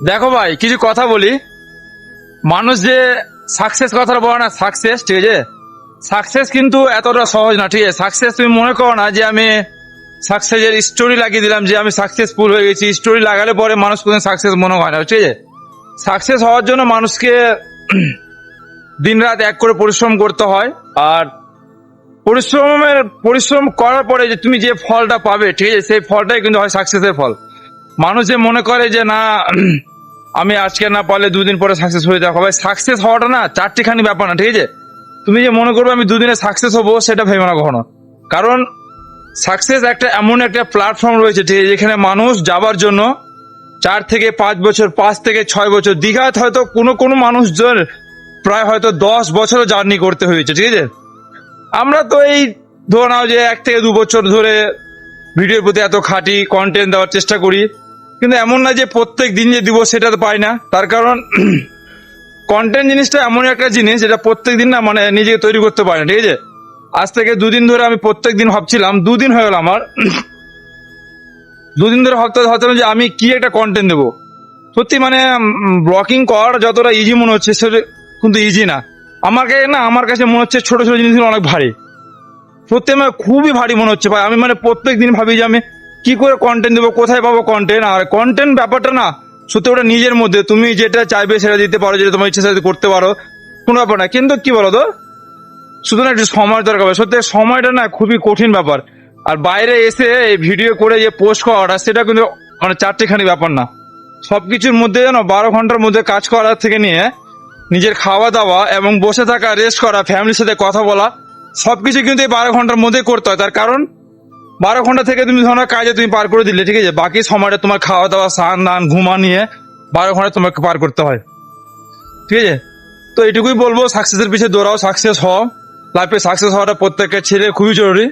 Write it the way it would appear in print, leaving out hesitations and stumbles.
দেখো ভাই, কিছু কথা বলি। মানুষ যে সাকসেস কথা বলে না, সাকসেস, ঠিক আছে, সাকসেস কিন্তু এতটা সহজ না। ঠিক আছে, সাকসেস তুমি মনে করো না যে আমি সাকসেসের স্টোরি লাগিয়ে দিলাম যে আমি সাকসেসফুল হয়ে গেছি। স্টোরি লাগালে পরে মানুষ কোনো সাকসেস মনে হয় না। ঠিক আছে, সাকসেস হওয়ার জন্য মানুষকে দিনরাত এক করে পরিশ্রম করতে হয়। আর পরিশ্রম করার পরে যে তুমি যে ফলটা পাবে, ঠিক আছে, সেই ফলটাই কিন্তু হয় সাকসেসের ফল। মানুষ যে মনে করে যে না আমি আজকে না পারলে দুদিন পরে সাকসেস হয়ে যাবো, ভাই সাকসেস হওয়াটা না চারটিখানি ব্যাপার না। ঠিক আছে, তুমি যে মনে করবে আমি দুদিনে সাকসেস হবো, সেটা ভেবে না কখনো। কারণ সাকসেস একটা এমন একটা প্ল্যাটফর্ম রয়েছে, ঠিক আছে, যেখানে মানুষ যাবার জন্য 4 থেকে 5 বছর, 5 থেকে 6 বছর, দীঘায় হয়তো কোনো কোনো মানুষজন প্রায় হয়তো 10 বছরও জার্নি করতে হয়েছে। ঠিক আছে, আমরা তো এই ধরে নাও যে 1 থেকে 2 বছর ধরে ভিডিওর প্রতি এত খাটি, কন্টেন্ট দেওয়ার চেষ্টা করি, কিন্তু এমন না যে প্রত্যেক দিন যে দিব সেটা তো পাই না। তার কারণ কন্টেন্ট জিনিসটা এমন একটা জিনিস যেটা প্রত্যেক দিন না মানে নিজেকে তৈরি করতে পারে না। ঠিক আছে, আজ থেকে 2 দিন ধরে আমি প্রত্যেক দিন ভাবছিলাম, 2 দিন হয়ে গেল আমার 2 দিন ধরে ভাবছিলাম যে আমি কি একটা কন্টেন্ট দেবো। সত্যি মানে ব্লগিং করার যতটা ইজি মনে হচ্ছে সেটা কিন্তু ইজি না। আমার কাছে মনে হচ্ছে ছোট ছোট জিনিসগুলো অনেক ভারী। সত্যি আমার খুবই ভারী মনে হচ্ছে ভাই। আমি মানে প্রত্যেক দিন ভাবি যে আমি কি করে কন্টেন্ট দেবো, কোথায় পাবো কন্টেন্ট। আর কন্টেন্ট ব্যাপারটা না সত্যি ওটা নিজের মধ্যে, তুমি যেটা চাইবে সেটা দিতে পারো, যেটা তোমার ইচ্ছা সেটা করতে পারো, কোনো ব্যাপার না। কিন্তু কি বলো তো, শুধু না একটু সময় দরকার হয়। সত্যি সময়টা না খুবই কঠিন ব্যাপার। আর বাইরে এসে এই ভিডিও করে যে পোস্ট করাটা সেটা কিন্তু মানে চারটেখানি ব্যাপার না। সবকিছুর মধ্যে যেন 12 ঘন্টার মধ্যে কাজ করার থেকে নিয়ে নিজের খাওয়া দাওয়া এবং বসে থাকা, রেস্ট করা, ফ্যামিলির সাথে কথা বলা, সবকিছু কিন্তু এই 12 ঘন্টার মধ্যে করতে হয়। তার কারণ 12 ঘন্টা থেকে তুমি ধরো কাজে তুমি পার করে দিলে, ঠিক আছে, বাকি সময়টা তোমার খাওয়া দাওয়া, স্নান দান, ঘুমা নিয়ে 12 ঘন্টা তোমাকে পার করতে হয়। ঠিক আছে, তো এটুকুই বলবো, সাকসেসের পিছিয়ে দৌড়াও, সাকসেস হও। লাইফে সাকসেস হওয়াটা প্রত্যেকের ছেলে খুবই জরুরি।